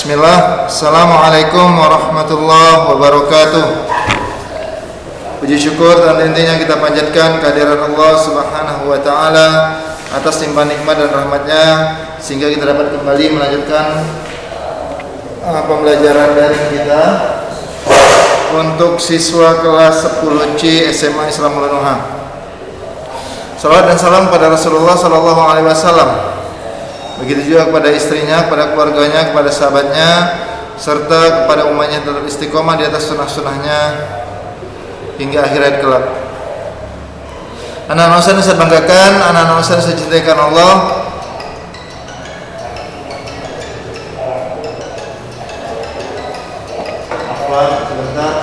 Bismillah. Assalamualaikum warahmatullahi wabarakatuh. Puji syukur dan intinya kita panjatkan kehadiran Allah Subhanahu wa taala atas limpahan nikmat dan rahmatnya sehingga kita dapat kembali melanjutkan pembelajaran daring kita untuk siswa kelas 10C SMA Islamul Nuha. Salawat dan salam pada Rasulullah sallallahu alaihi wasallam. Begitu juga kepada istrinya, kepada keluarganya, kepada sahabatnya, serta kepada umatnya tetap istiqomah di atas sunnah-sunnahnya hingga akhirat kelak. Anak-anak Ustaz saya banggakan, anak-anak Ustaz saya cintakan Allah. Sebentar.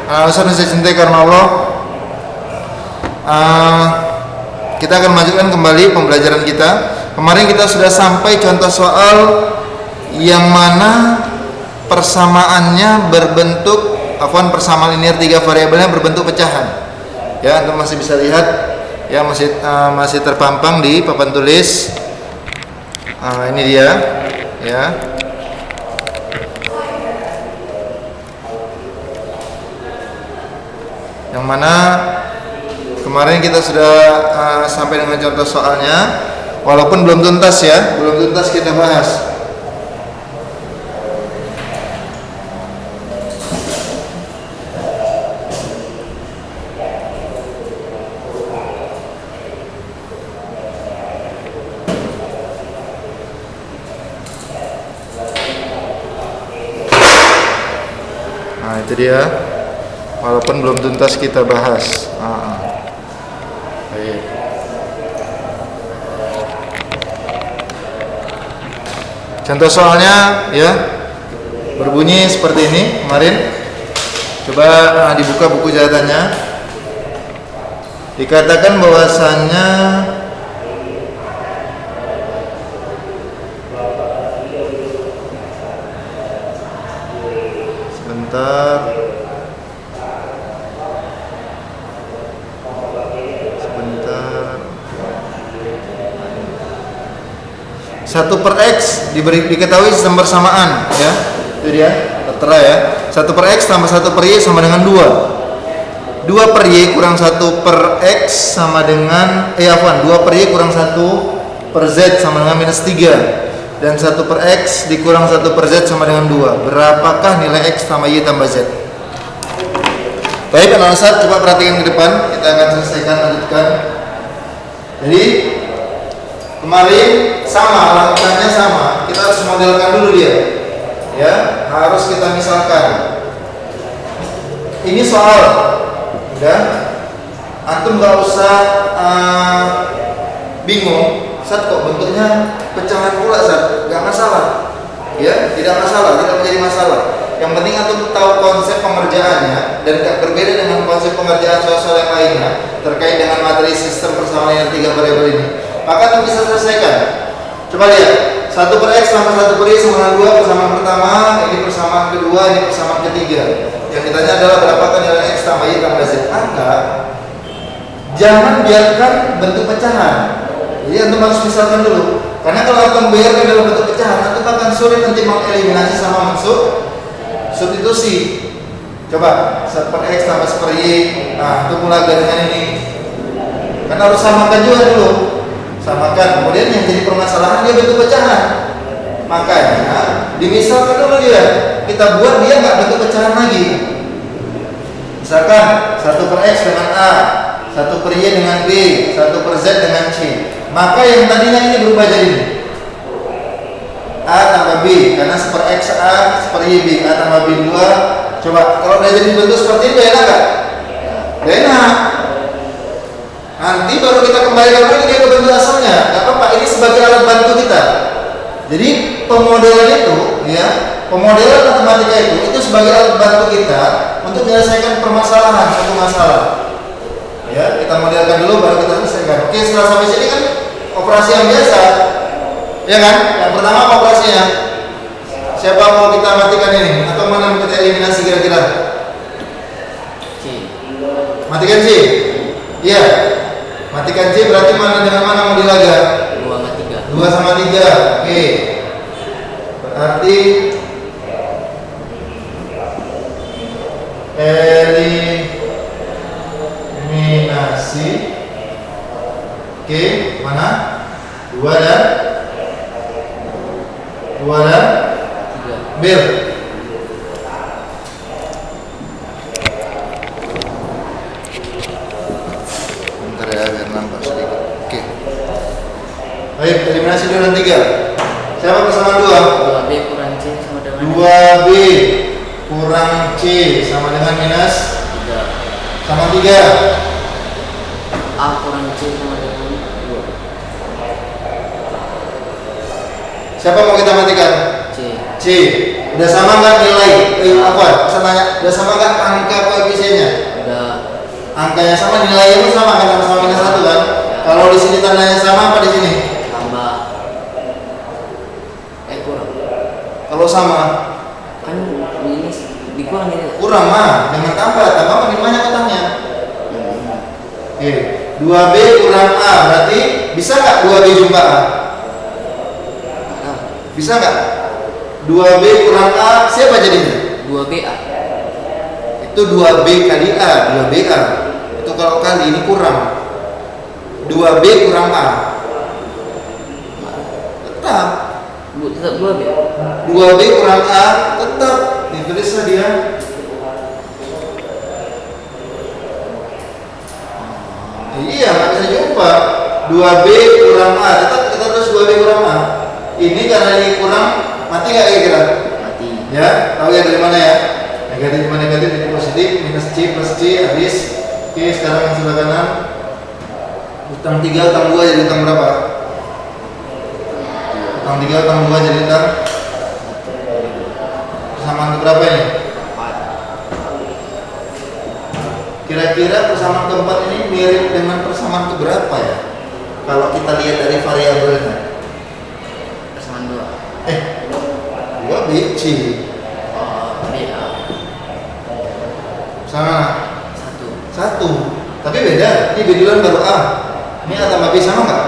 Ustaz saya cintai karena Allah. Kita akan melanjutkan kembali pembelajaran kita. Kemarin kita sudah sampai contoh soal yang mana persamaannya berbentuk persamaan linear 3 variabelnya berbentuk pecahan. Ya, Anda masih bisa lihat ya, masih terpampang di papan tulis. Ini dia ya. Yang mana kemarin kita sudah sampai dengan contoh soalnya, walaupun belum tuntas ya, belum tuntas kita bahas. Nah, itu dia. Walaupun belum tuntas kita bahas. Baik. Contoh soalnya ya berbunyi seperti ini kemarin. Coba dibuka buku catatannya. Dikatakan bahwasannya sebentar. 1 per X diketahui sistem persamaan ya. Itu dia, tertera ya. 1 per X tambah 1 per Y sama dengan 2. 2 per Y kurang 1 per X sama dengan 2 per Y kurang 1 per Z sama dengan minus 3. Dan 1 per X dikurang 1 per Z sama dengan 2. Berapakah nilai X tambah Y tambah Z? Baik, anak Ustaz, coba perhatikan ke depan. Kita akan selesaikan, lanjutkan. Jadi kemarin sama, lakukannya sama. Kita harus modelkan dulu dia. Ya, harus kita misalkan. Ini soal. Udah. Antum gak usah bingung. Ustaz, kok bentuknya pecahan pula, Ustaz? Gak masalah. Ya, tidak masalah, tidak menjadi masalah. Yang penting antum tahu konsep pengerjaannya dan gak berbeda dengan konsep pengerjaan soal-soal yang lainnya terkait dengan materi sistem persamaan yang 3 variabel ini. Maka itu bisa selesaikan. Coba lihat, 1 per X tambah 1 per Y sama dengan 2 persamaan pertama, ini persamaan kedua, ini persamaan ketiga. Yang ditanya adalah berapakah nilai X tambah Y tambah Z. Enggak. Jangan biarkan bentuk pecahan. Jadi antum harus misalkan dulu. Karena kalau antum biarkan dalam bentuk pecahan, antum akan sulit nanti mengeliminasi sama substitusi. Coba 1 per X tambah 1 per Y. Nah, itu mulai dengan ini. Karena harus samakan juga dulu. Samakan, kemudian yang jadi permasalahan dia bentuk pecahan. Makanya dimisalkan dulu dia, kita buat dia nggak bentuk pecahan lagi. Misalkan 1 per X dengan A, 1 per Y dengan B, 1 per Z dengan C. Maka yang tadinya ini berubah jadi ini, A tambah B, karena 1 per X A, 1 per Y B, A tambah B 2. Coba kalau dia jadi bentuk seperti ini, enak nggak? Enak. Nanti baru kita kembalikan lagi dia ke bentuk asalnya. Gak apa-apa, ini sebagai alat bantu kita. Jadi pemodelan itu ya, pemodelan matematika itu sebagai alat bantu kita untuk menyelesaikan permasalahan satu masalah. Ya, kita modelkan dulu baru kita selesaikan. Oke, setelah sampai sini kan operasi yang biasa. Ya kan? Yang pertama operasinya. Siapa mau kita matikan ini atau mana mau kita eliminasi kira-kira? Matikan sih. Iya. Matikan C berarti mana dengan mana mau dilaga? 2 sama 3. 2 sama 3. Oke. Berarti eliminasi. Oke, mana? 2 dan 3. Bil. Bentar ya, biar nampak sedikit. Oke. Baik, eliminasi 2 dan 3. Siapa persamaan 2? 2B kurang C sama dengan 2B kurang C sama dengan minus 3. sama 3. A kurang C sama dengan 2. Siapa mau kita matikan? C. Udah sama nggak nilai? Apa? Saya tanya, udah sama nggak angka koefisiennya? Udah. Angkanya sama, nilainya pun sama kan, sama minus 1 kan? Kalau di sini tandanya sama apa di sini? Tambah. Kurang. Kalau sama, Kan ini dikurang ini. kurang mah, jangan tambah makin banyak kotaknya. Oke, 2B kurang A, berarti bisa nggak 2B jumpa A? Bisa nggak? 2B kurang A, siapa jadinya? 2BA. Itu 2B kali A, 2BA. Itu kalau kali ini kurang. 2B kurang A. Tetap. Tetap 2B. 2B kurang A, tetap. Ditulislah dia. Iya, nggak bisa jumpa. 2B kurang A, tetap kita terus 2B kurang A. Ini karena ini kurang, mati nggak kira-kira? Mati. Ya, tahu ya dari mana ya? Negatif sama negatif itu positif, minus C plus C habis. Oke, sekarang yang sebelah kanan. Utang 3, utang 2 jadi utang berapa? Utang 3, utang 2 jadi utang persamaan ke berapa ini? 4. Kira-kira persamaan keempat ini mirip dengan persamaan ke berapa ya? Kalau kita lihat dari variabelnya. Persamaan 2. 2 B C. BA. Sama 1. 1. Tapi beda. Ini B duluan baru A. Ini A tambah B sama nggak?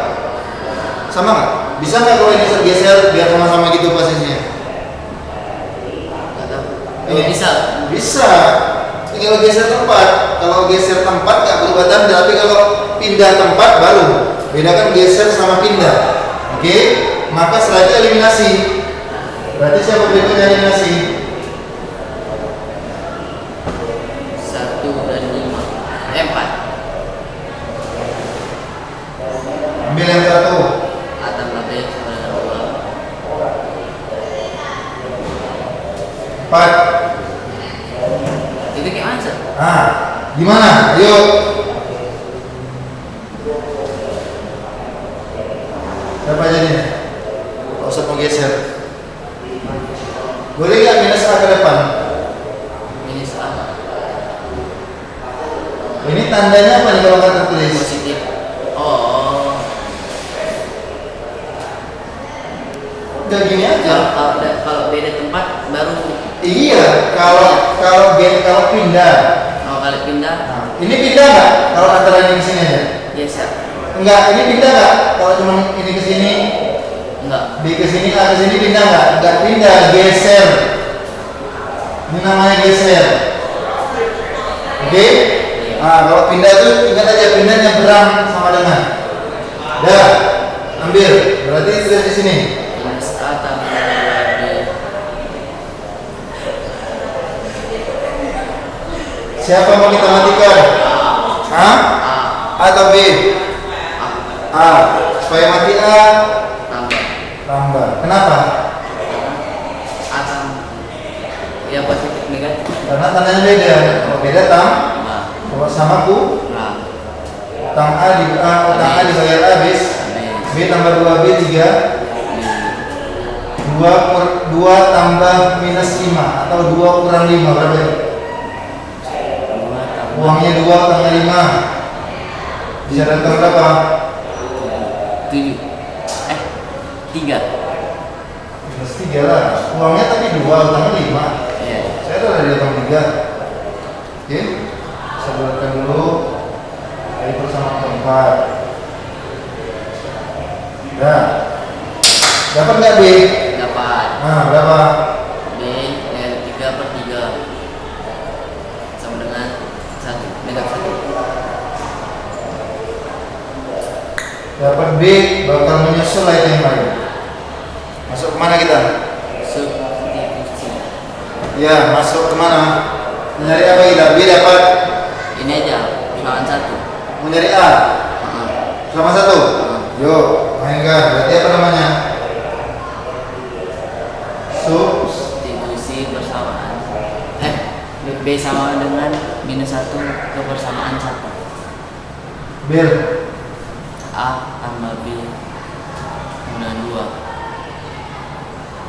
Sama nggak? Bisa nggak kalau ini tergeser biar sama-sama gitu posisinya? Enggak tahu. Bisa. Bisa. Tinggal geser tempat. Kalau geser tempat nggak berubah tanda, tapi kalau pindah tempat baru. Bedakan geser sama pindah. Oke? Maka selanjutnya eliminasi. Berarti siapa berikutnya eliminasi? 1 dan 5. 4. Ambil yang satu. A tambah B sama dengan 2. 4. Itu kayak mana? Nah, gimana? Ayo. Siapa jadinya? Pak Ustadz mau geser. Boleh nggak minus A ke depan? Minus A. Ini tandanya apa nih kalau nggak tertulis? Positif. Oh. Udah gini aja. Kalau beda tempat baru. Iya, kalau pindah. Oh, kalau pindah. Nah, ini pindah nggak? Kalau antara ini ke sini aja? Geser. Enggak, ini pindah nggak? Kalau cuma ini ke sini, Enggak. B ke sini, A ke sini pindah nggak? Nggak pindah, geser. Ini namanya geser. Oke? Nah, kalau pindah itu ingat aja pindah nyebrang sama dengan. Dah, ambil. Berarti tulis di sini. Minus A tambah 2B. Siapa mau kita matikan? Hah? A. A atau B? A. Supaya mati A, Tambah. tambah. Kenapa? A tambah. Ya positif negatif. Karena tandanya beda. Kalau beda Tambah. kalau sama ku, Nah. utang A dibayar A habis. B tambah 2B 3. 2 tambah minus 5 atau 2 kurang 5 berapa ya? Uangnya 2, utangnya 5. Bisa datang berapa? 7. 3. Minus 3 lah. Uangnya tadi 2, utangnya 5. Iya. Saya udah dari utang 3. Oke. Saya buatkan dulu. Dari persamaan keempat. Dapat nggak B? Dapat. Nah, berapa? B negatif 3/3 sama dengan 1 negatif 1. Dapat B, bakal menyusul lain yang lain. Masuk kemana kita? Substitusi. Ya, masuk kemana? Mencari apa kita? B dapat. Ini aja persamaan 1. Mencari A. Sama 1. Yuk, mainkan. Berarti apa namanya? Substitusi persamaan. B sama dengan -1 kebersamaan 1. Bir. A tambah B dengan 2.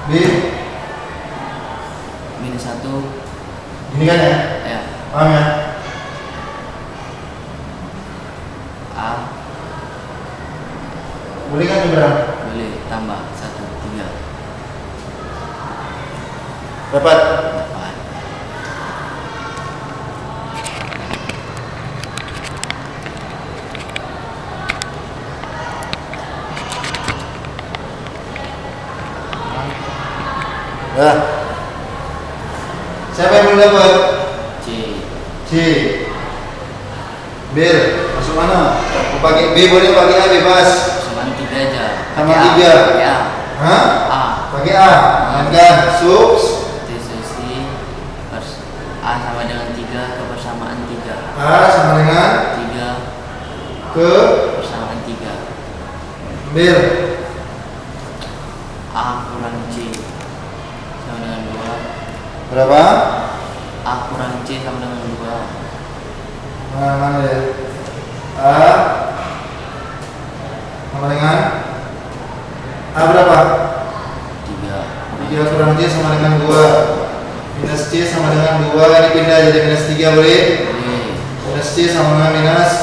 B. -1 Ini kan ya? ya. Paham ya? A Boleh kan Gibran? boleh tambah 1 3. Dapat. Dapat. Ya. Siapa yang belum dapat? C C. Bir. Masuk mana? Mau pakai B boleh, pakai A bebas. persamaan 3 aja. Sama Pakai A, 3. pakai A. Hah? A Pakai A. Mainkan. substitusi A sama dengan 3 kebersamaan 3. A sama dengan 3 ke persamaan 3. Bir. A kurang C sama dengan 2. Berapa? A kurang C sama dengan 2. Mana ya? A sama dengan A berapa? 3 3 kurang C sama dengan 2. Minus C sama dengan 2. Ini pindah jadi minus 3 boleh? boleh. Minus C sama dengan minus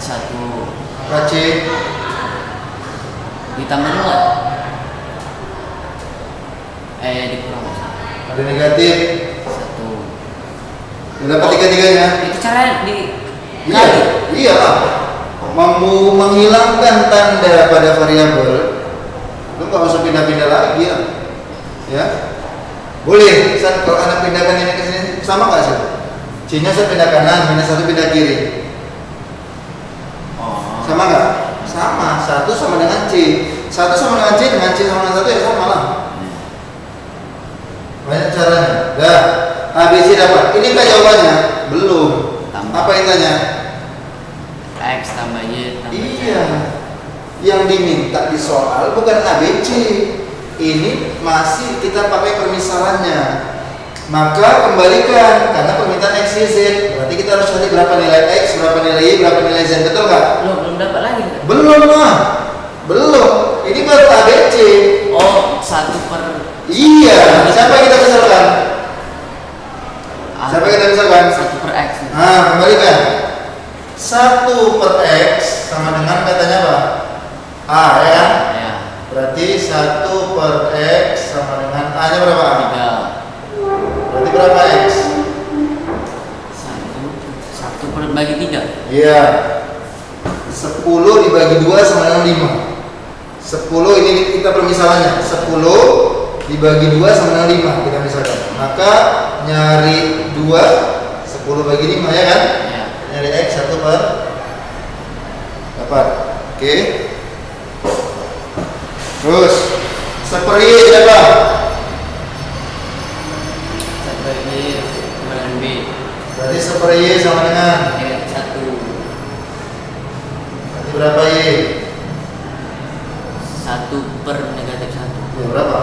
1 maka C ditambah 2 dikurang ada negatif. 1. Udah dapat tiga-tiganya? Itu cara di Iya, iyalah. Menghilangkan tanda pada variabel, lu nggak usah pindah-pindah lagi ya. Ya, boleh. Saat kalau anak pindahkan ini ke sini sama nggak sih? C-nya saya pindah kanan, minus 1 pindah kiri. Oh. Sama nggak? Sama. 1 sama dengan C. 1 sama dengan C sama dengan 1 ya sama lah. Banyak caranya. Dah. A, B, C dapat. Ini kan jawabannya? Belum. Tambah. Apa yang tanya? X tambah Y tambah Z. Iya. Yang diminta di soal bukan A, B, C. Ini masih kita pakai permisalannya. Maka kembalikan karena permintaan X, Y, Z. Berarti kita harus cari berapa nilai X, berapa nilai Y, berapa nilai Z. Betul nggak? Belum dapat lagi. Belum lah. Belum. Ini baru A, B, C. Oh, 1/. Iya. Siapa yang kita misalkan? Siapa yang kita misalkan? 1/X. Nah, kembalikan. 1 per X sama dengan katanya apa? A ya kan? Ya. Berarti 1 per X sama dengan A nya berapa? 3. Berarti berapa X? 1 per bagi 3. Iya. 10 dibagi 2 sama dengan 5. 10 ini kita permisalannya. 10 dibagi 2 sama dengan 5 kita misalkan. Maka nyari 2 10 bagi 5 ya kan? Ya. Nyari X 1 per dapat. Oke. Terus 1 Y berapa? 1 bagi sama dengan B. Berarti 1 Y sama dengan Negatif 1. berarti berapa Y? 1 per negatif 1. Ya berapa?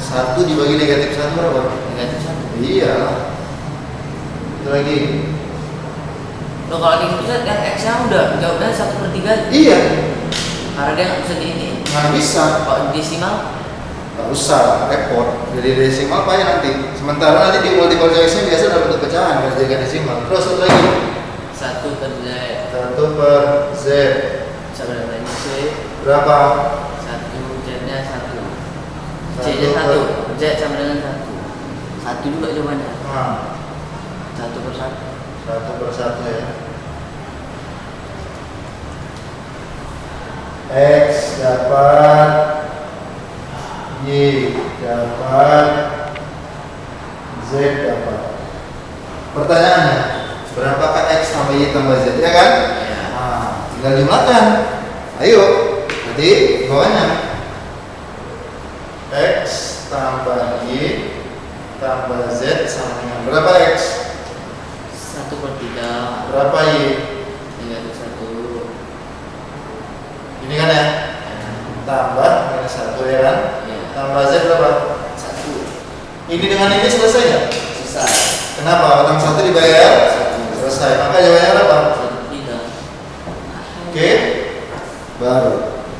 1 dibagi negatif 1 berapa? Negatif 1. Iya. Itu lagi. Loh kalau kayak gitu kan X nya udah jawabnya 1/3. Iya. Karena dia nggak bisa di ini. Nggak bisa. Kalau desimal Nggak usah repot. Jadi desimal apa ya nanti? Sementara nanti di multiple choice-nya biasa dapat bentuk pecahan kalau jaga desimal. Terus satu lagi. 1 per Z 1 per Z sama dengan C. berapa? 1 Z nya 1. C 1 nya 1. per Z sama dengan 1. 1 juga jawabannya. Nah, 1 per 1. 1 per 1 ya. X dapat dapat, Z dapat. Pertanyaannya, berapakah X tambah Y tambah Z, ya kan? Ya. Nah, tinggal jumlahkan. Ayo, nanti bawahnya X tambah Y tambah Z sama dengan berapa X? 1/3. Berapa Y? 3/1. Ini kan ya? Tambah minus 1, ya kan? Ya. Tambah Z berapa? 1. Ini dengan ini selesai nggak? Selesai. Kenapa? Utang 1 dibayar? 1. Selesai. Maka jawabannya berapa? 1/3. Oke, baru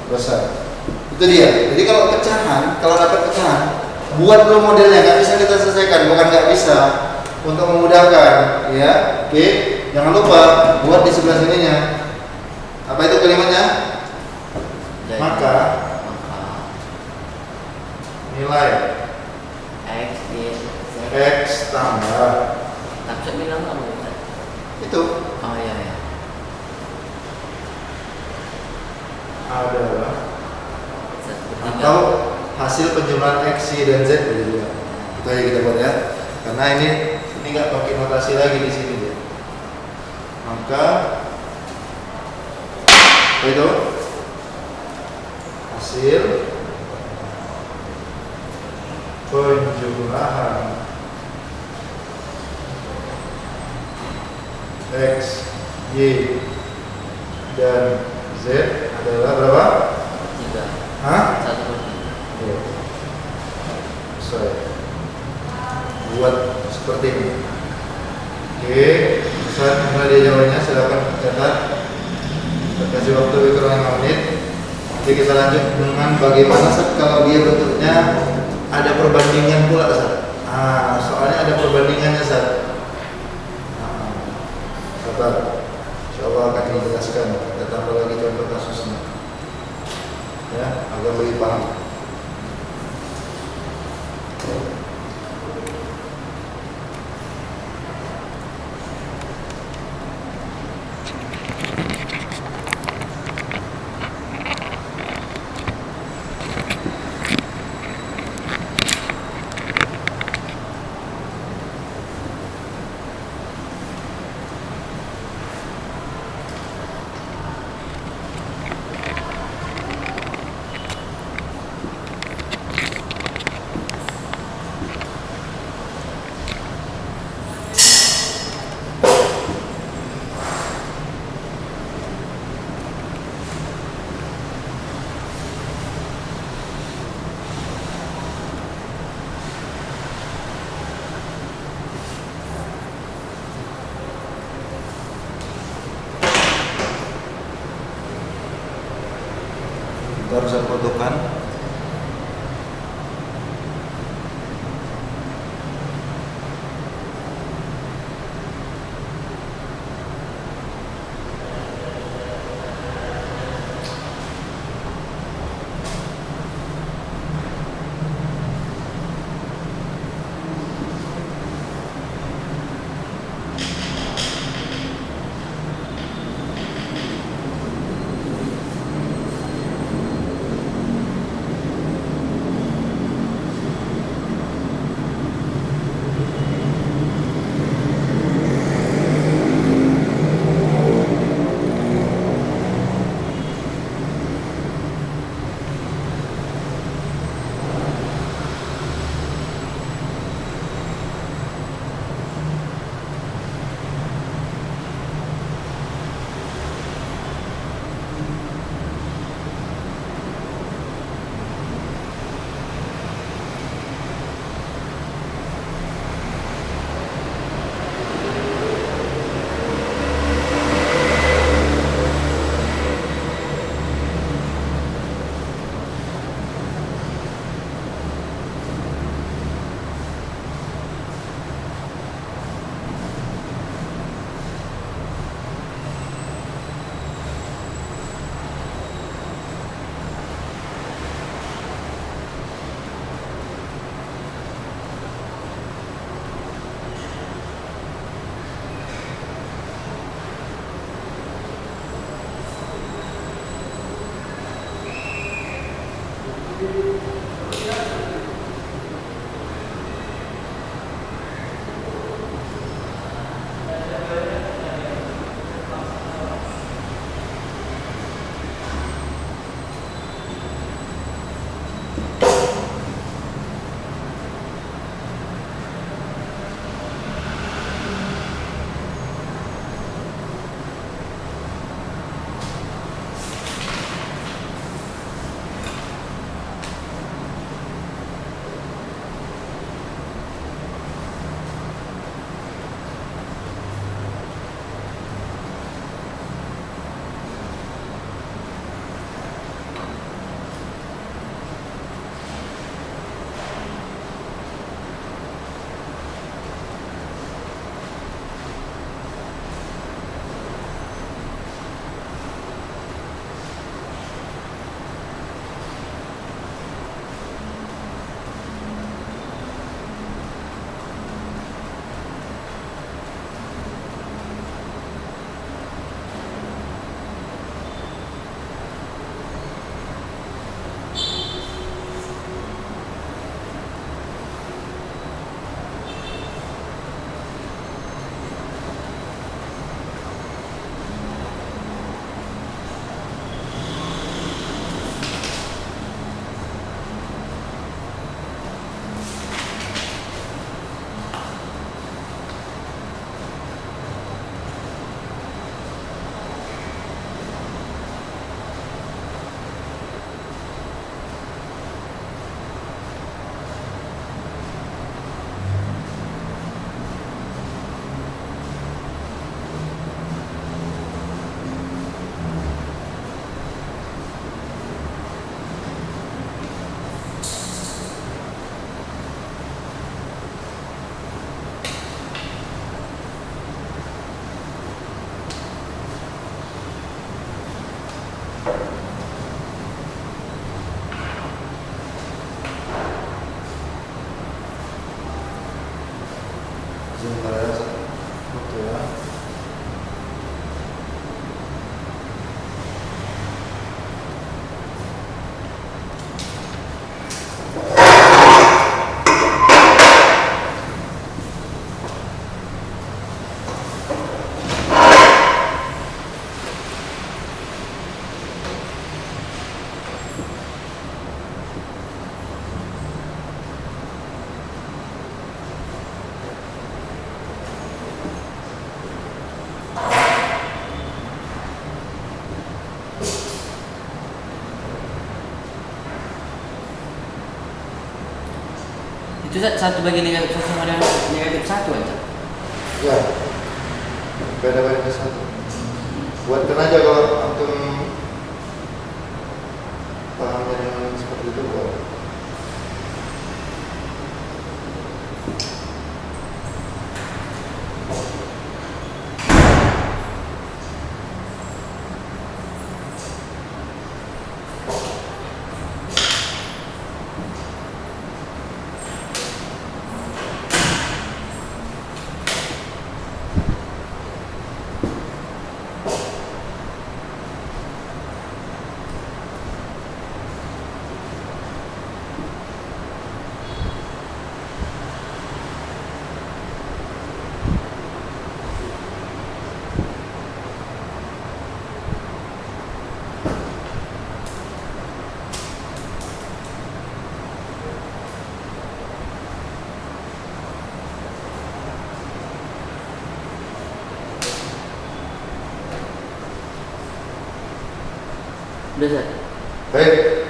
selesai. Itu dia. Jadi kalau pecahan, kalau dapat pecahan, buat dulu modelnya, nggak bisa kita selesaikan, bukan nggak bisa, untuk memudahkan, ya. Oke, jangan lupa buat di sebelah sininya. Apa itu kalimatnya? Jadi, Maka nilai X Y Z. X tambah Tak bisa bilang kamu ya? itu Oh iya ya. adalah 1/3. atau hasil penjumlahan X, Y, dan Z begitu ya. Itu aja kita buat ya. Karena ini nggak pakai notasi lagi di sini ya. Maka apa itu hasil penjumlahan X, Y, dan Z adalah berapa? 3. Hah? 1/3. Oke. Selesai. Buat seperti ini. Oke, saat mulai dia jawabannya silakan catat. Kita kasih waktu kurang 5 menit. Nanti kita lanjut dengan bagaimana Sat kalau dia bentuknya ada perbandingan pula Sat. Nah, soalnya ada perbandingannya Sat. Nah, sabar. Insyaallah akan dijelaskan. Kita tambah lagi contoh kasusnya. Ya, agar lebih paham. Kita harus fotokan. Itu satu bagi negatif satu sama dengan negatif satu aja. Ya, beda-beda satu. Buatkan aja kalau antum pahamnya dengan seperti itu buat. Udah Zat? Baik.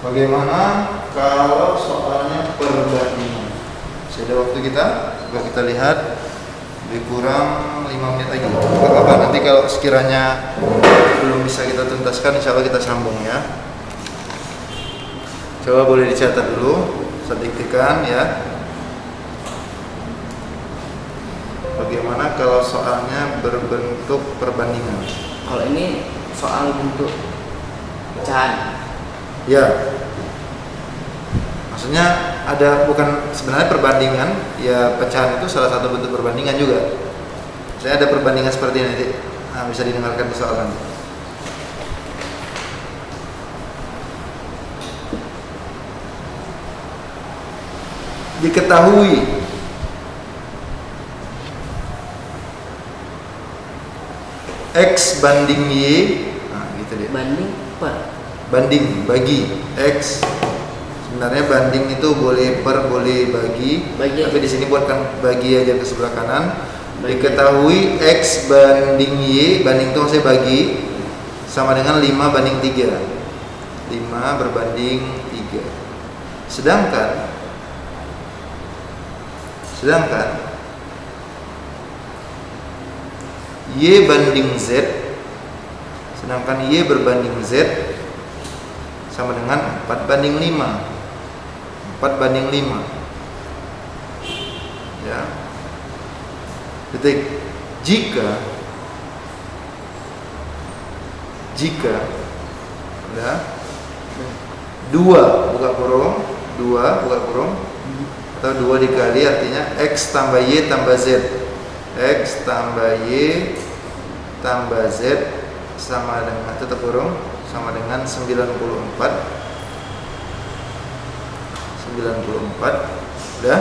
Bagaimana kalau soalnya perbandingan? Masih ada waktu kita? Coba kita lihat. Lebih kurang 5 menit lagi. Gak apa-apa, nanti kalau sekiranya belum bisa kita tuntaskan, insya Allah kita sambung ya. Coba boleh dicatat dulu, saya diktikan ya. Bagaimana kalau soalnya berbentuk perbandingan? Kalau ini soal bentuk pecahan. Ya, maksudnya ada bukan sebenarnya perbandingan, ya pecahan itu salah satu bentuk perbandingan juga. Saya ada perbandingan seperti ini, nah, bisa didengarkan di soal nanti. Diketahui X banding Y, nah gitu dia. Banding per. Banding, bagi X. Sebenarnya banding itu boleh per, boleh bagi. Tapi di sini buatkan bagi aja ke sebelah kanan. Bagi. Diketahui X banding Y, banding itu maksudnya bagi, sama dengan 5 banding 3. 5 berbanding 3. Sedangkan Y banding Z, sedangkan Y berbanding Z sama dengan 4 banding 5. 4 banding 5 ya. Detik. Jika ya, 2 buka kurung atau 2 dikali artinya X tambah Y tambah Z. X tambah Y tambah Z sama dengan tutup kurung sama dengan 94. Udah?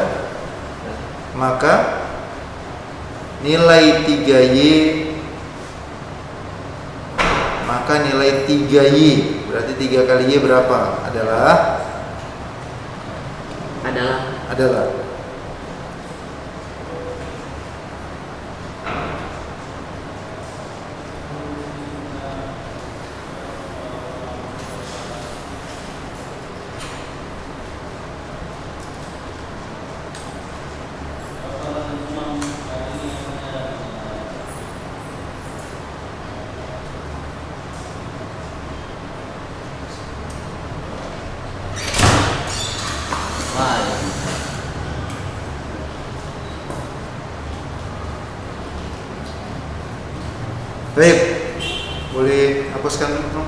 Maka nilai 3Y berarti 3 kali Y berapa? Adalah baik. Boleh hapuskan dulu.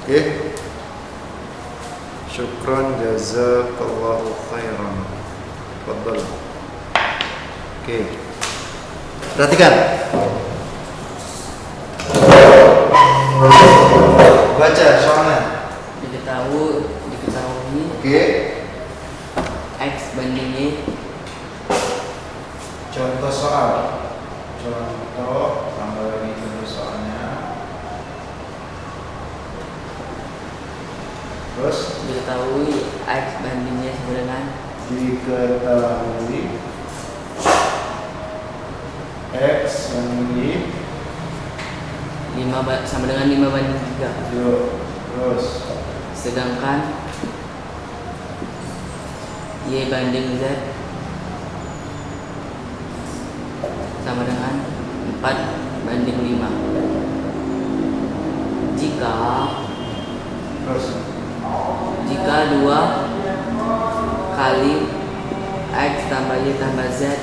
Oke. Syukran jazakallahu khairan. Tafadhal. Oke. Perhatikan. Baca soalnya. Diketahui Oke. X banding Y. Contoh soal. Contoh tambah lagi contoh soalnya. Terus Diketahui X banding Y sama dengan diketahui X banding 5 sama dengan 5 banding 3. terus Sedangkan Y banding Z sama dengan 4 banding 5. Jika 2 kali X tambah Y tambah Z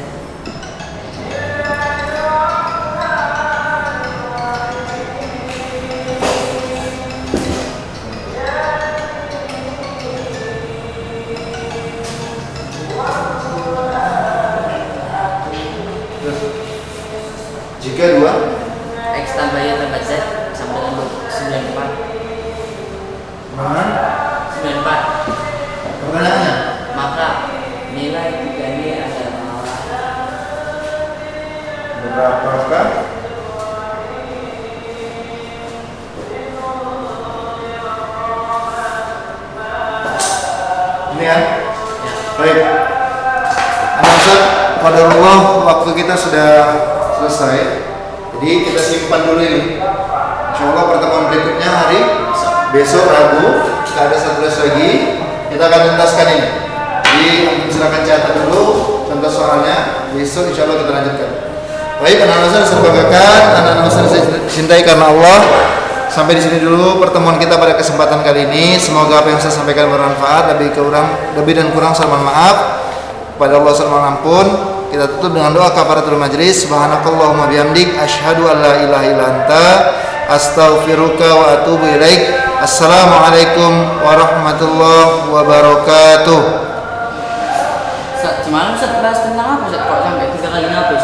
jika 2 X tambah Y tambah Z sama dengan 94. mana 94. pertanyaannya? Maka nilai 3Y adalah Berapakah ini ya? Baik. Ustaz, qadarullah waktu kita sudah selesai. Jadi kita simpan dulu ini. Insyaallah pertemuan berikutnya hari besok Rabu, kita ada satu les lagi. Kita akan tuntaskan ini. Jadi antum silakan catat dulu contoh soalnya. Besok insyaallah kita lanjutkan. Baik, anak-anak saya banggakan, anak-anak saya cintai karena Allah. Sampai di sini dulu pertemuan kita pada kesempatan kali ini. Semoga apa yang saya sampaikan bermanfaat. Lebih dan kurang saya mohon maaf. Kepada Allah subhanahu ampun. Kita tutup dengan doa kafaratul majlis. Subhanakallahumma bihamdik asyhadu an la ilaha illa anta astaghfiruka wa atubu ilaik. Assalamualaikum warahmatullahi wabarakatuh. Semalam Ustaz bahas tentang apa Ustaz? Kok sampai 3 kali ngapus?